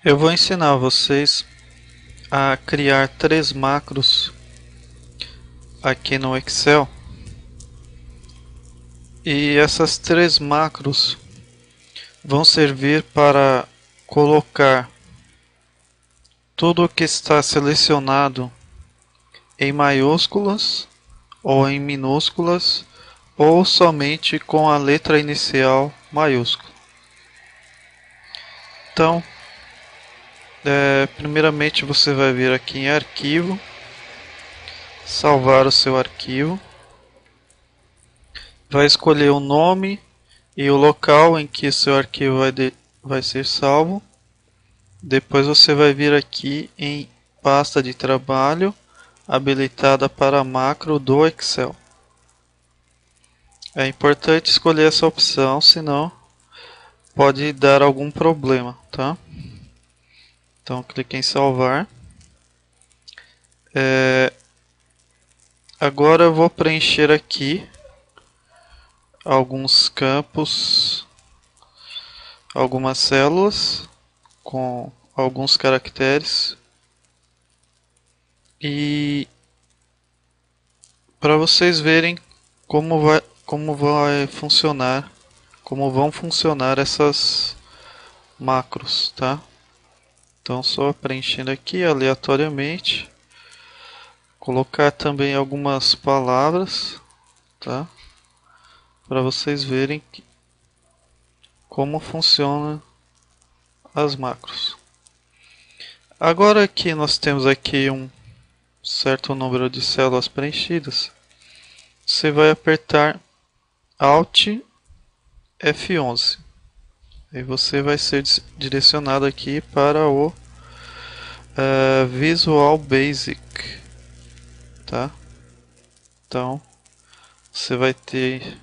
Eu vou ensinar vocês a criar três macros aqui no Excel, e essas três macros vão servir para colocar tudo o que está selecionado em maiúsculas ou em minúsculas ou somente com a letra inicial maiúscula. Então, primeiramente você vai vir aqui em arquivo, salvar o seu arquivo, vai escolher o nome e o local em que seu arquivo vai ser salvo. Depois você vai vir aqui em pasta de trabalho habilitada para macro do Excel. É importante escolher essa opção, senão pode dar algum problema, tá? Então clique em salvar. Agora eu vou preencher aqui alguns campos, algumas células com alguns caracteres, e para vocês verem como vai funcionar, como vão funcionar essas macros, tá? Então só preenchendo aqui aleatoriamente, colocar também algumas palavras, tá? Para vocês verem como funciona as macros. Agora que nós temos aqui um certo número de células preenchidas, você vai apertar Alt F11 e você vai ser direcionado aqui para o Visual Basic, tá? Então você vai ter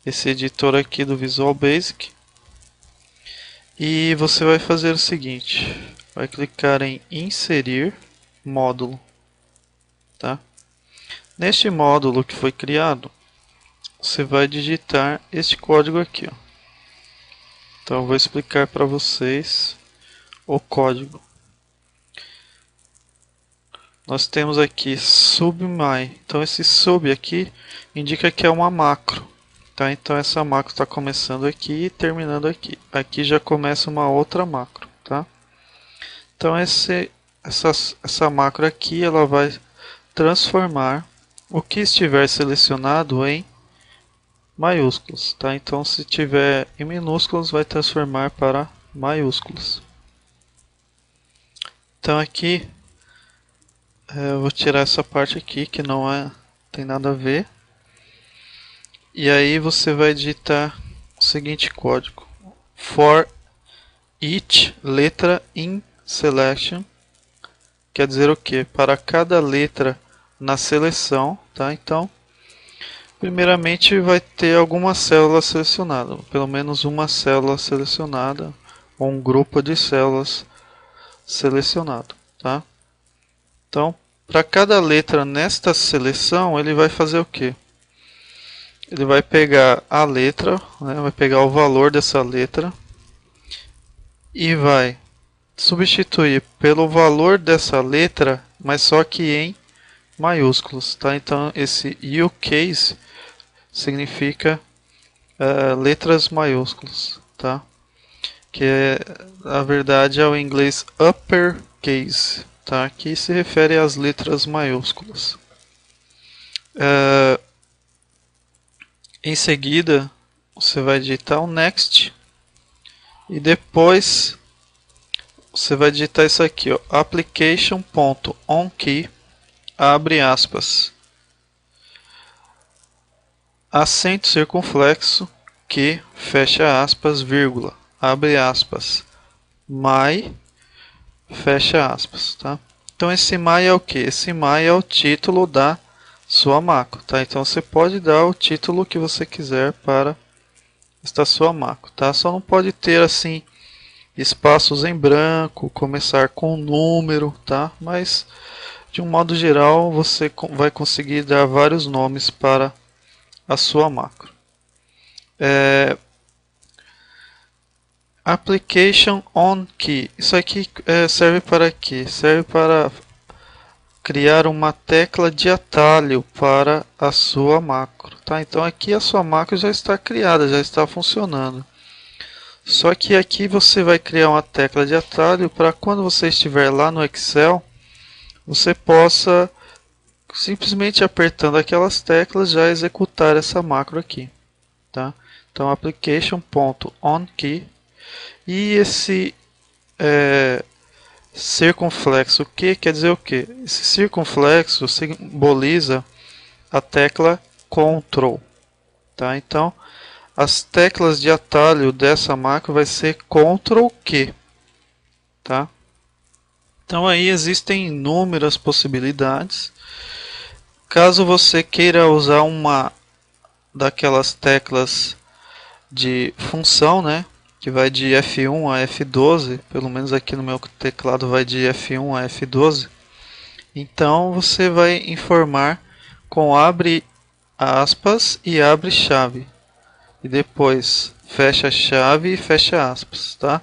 esse editor aqui do Visual Basic, e você vai fazer o seguinte: vai clicar em inserir módulo, tá? Neste módulo que foi criado, você vai digitar este código aqui, ó. Então eu vou explicar para vocês o código. Nós temos aqui submy. Então esse sub aqui indica que é uma macro, tá? Então essa macro está começando aqui e terminando aqui. Aqui já começa uma outra macro, tá? Então essa macro aqui, ela vai transformar o que estiver selecionado em maiúsculos, tá? Então se tiver em minúsculos, vai transformar para maiúsculos. Então aqui eu vou tirar essa parte aqui que não tem nada a ver. E aí você vai digitar o seguinte código: for each letra in selection. Quer dizer o que? Para cada letra na seleção, tá? Então, primeiramente vai ter alguma célula selecionada, pelo menos uma célula selecionada, ou um grupo de células selecionado, tá? Então, para cada letra nesta seleção, ele vai fazer o que? Ele vai pegar a letra, né, vai pegar o valor dessa letra e vai substituir pelo valor dessa letra, mas só que em maiúsculos, tá? Então esse UCase significa letras maiúsculas, tá? Que na verdade é o inglês uppercase, tá? Que se refere às letras maiúsculas. Em seguida você vai digitar o next e depois você vai digitar isso aqui, ó, application.onKey, abre aspas, acento circunflexo, que, fecha aspas, vírgula, abre aspas, my, fecha aspas, tá? Então esse my é o que? Esse my é o título da sua macro, tá? Então você pode dar o título que você quiser para esta sua macro, tá? Só não pode ter assim espaços em branco, começar com número, tá? Mas de um modo geral você vai conseguir dar vários nomes para a sua macro. Application on key. Isso aqui serve para quê? Serve para criar uma tecla de atalho para a sua macro, tá? Então aqui a sua macro já está criada, já está funcionando. Só que aqui você vai criar uma tecla de atalho para quando você estiver lá no Excel, você possa simplesmente apertando aquelas teclas já executar essa macro aqui, tá? Então application.onKey e esse circunflexo Q quer dizer o que? Esse circunflexo simboliza a tecla Ctrl, tá? Então as teclas de atalho dessa macro vai ser Ctrl Q, tá? Então aí existem inúmeras possibilidades. Caso você queira usar uma daquelas teclas de função, né, que vai de F1 a F12, pelo menos aqui no meu teclado vai de F1 a F12, então você vai informar com abre aspas e abre chave, e depois fecha chave e fecha aspas, tá?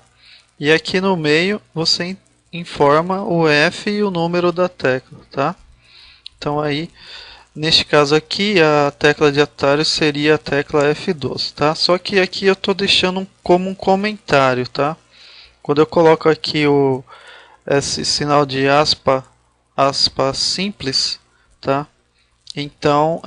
E aqui no meio você informa o F e o número da tecla, tá? Então aí, neste caso aqui, a tecla de atalho seria a tecla F12, tá? Só que aqui eu estou deixando como um comentário, tá? Quando eu coloco aqui esse sinal de aspa simples, tá? Então,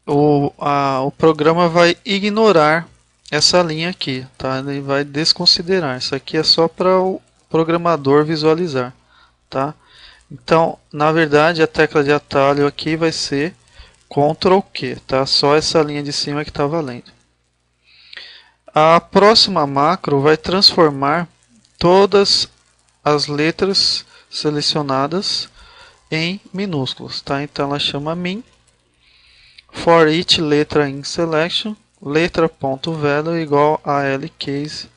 o programa vai ignorar essa linha aqui, tá? Ele vai desconsiderar. Isso aqui é só para o programador visualizar, tá? Então, na verdade, a tecla de atalho aqui vai ser Ctrl Q, tá? Só essa linha de cima que está valendo. A próxima macro vai transformar todas as letras selecionadas em minúsculos, tá? Então ela chama min for each letra in selection, letra.value igual a lcase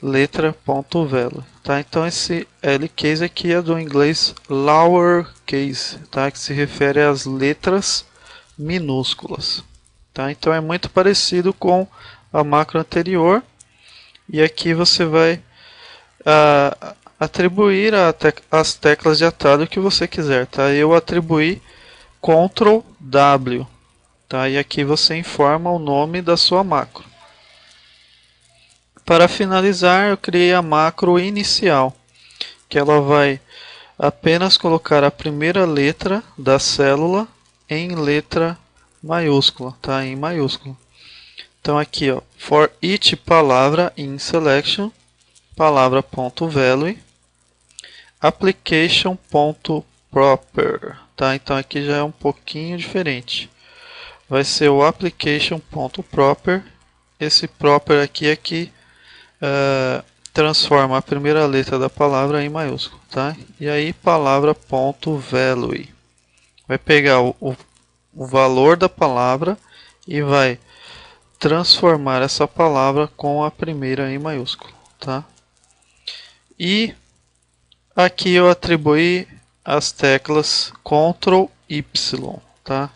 letra.value, tá? Então esse lcase aqui é do inglês lowercase, tá? Que se refere às letras minúsculas, tá? Então é muito parecido com a macro anterior, e aqui você vai atribuir as teclas de atalho que você quiser, tá? Eu atribuí Ctrl W, tá? E aqui você informa o nome da sua macro. Para finalizar, eu criei a macro inicial, que ela vai apenas colocar a primeira letra da célula em letra maiúscula, tá? Em maiúsculo. Então aqui, ó, for each palavra in selection, palavra.value, application.proper, tá? Então aqui já é um pouquinho diferente. Vai ser o application.proper. Esse proper aqui é que transforma a primeira letra da palavra em maiúsculo, tá? E aí palavra.value vai pegar o valor da palavra e vai transformar essa palavra com a primeira em maiúsculo, tá? E aqui eu atribuí as teclas Ctrl Y, tá?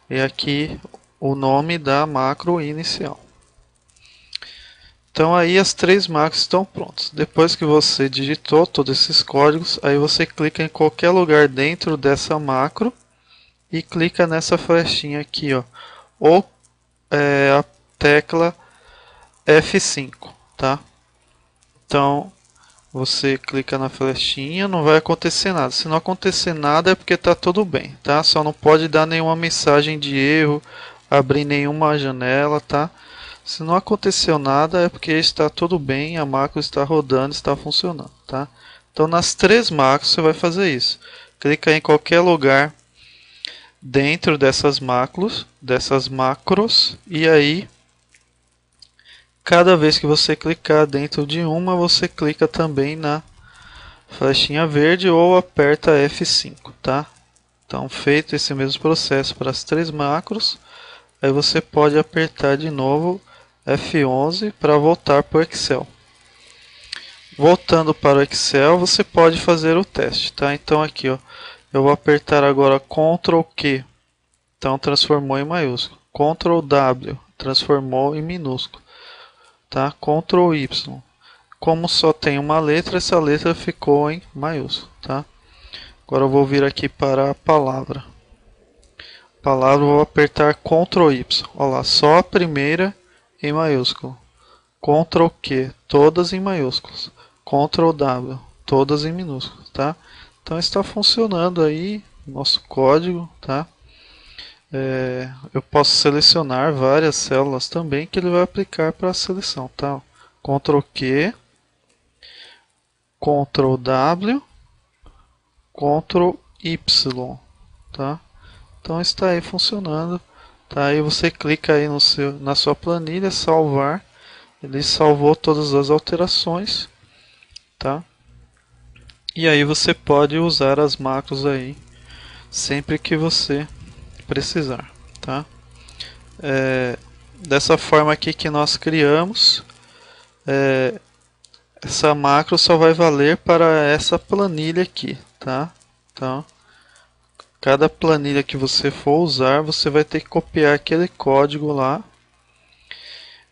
E aqui o nome da macro inicial. Então aí as três macros estão prontas. Depois que você digitou todos esses códigos, aí você clica em qualquer lugar dentro dessa macro e clica nessa flechinha aqui, ó, ou a tecla F5, tá? Então você clica na flechinha, não vai acontecer nada. Se não acontecer nada é porque está tudo bem, tá? Só não pode dar nenhuma mensagem de erro, abrir nenhuma janela, tá? Se não aconteceu nada é porque está tudo bem, a macro está rodando, está funcionando, tá? Então nas três macros você vai fazer isso. Clica em qualquer lugar dentro dessas macros, e aí cada vez que você clicar dentro de uma, você clica também na flechinha verde ou aperta F5, tá? Então feito esse mesmo processo para as três macros, aí você pode apertar de novo F11 para voltar para o Excel. Voltando para o Excel, você pode fazer o teste, tá? Então aqui, ó, eu vou apertar agora Ctrl Q, então transformou em maiúsculo. Ctrl W, transformou em minúsculo. tá? Ctrl Y. Como só tem uma letra, essa letra ficou em maiúsculo, tá? Agora eu vou vir aqui para a palavra. Palavra, vou apertar Ctrl Y. Olha lá, só a primeira em maiúsculo. Ctrl Q, todas em maiúsculos. Ctrl W, todas em minúsculos, tá? Então está funcionando aí nosso código, tá? Eu posso selecionar várias células também que ele vai aplicar para a seleção, tá? Ctrl Q, Ctrl W, Ctrl Y, tá? Então está aí funcionando, tá? Aí você clica aí na sua planilha, salvar, ele salvou todas as alterações, tá? E aí você pode usar as macros aí sempre que você precisar, tá? Dessa forma aqui que nós criamos, essa macro só vai valer para essa planilha aqui, tá? Então, cada planilha que você for usar, você vai ter que copiar aquele código lá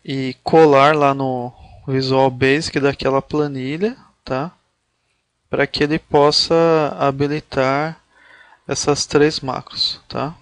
e colar lá no Visual Basic daquela planilha, tá? Para que ele possa habilitar essas três macros, tá?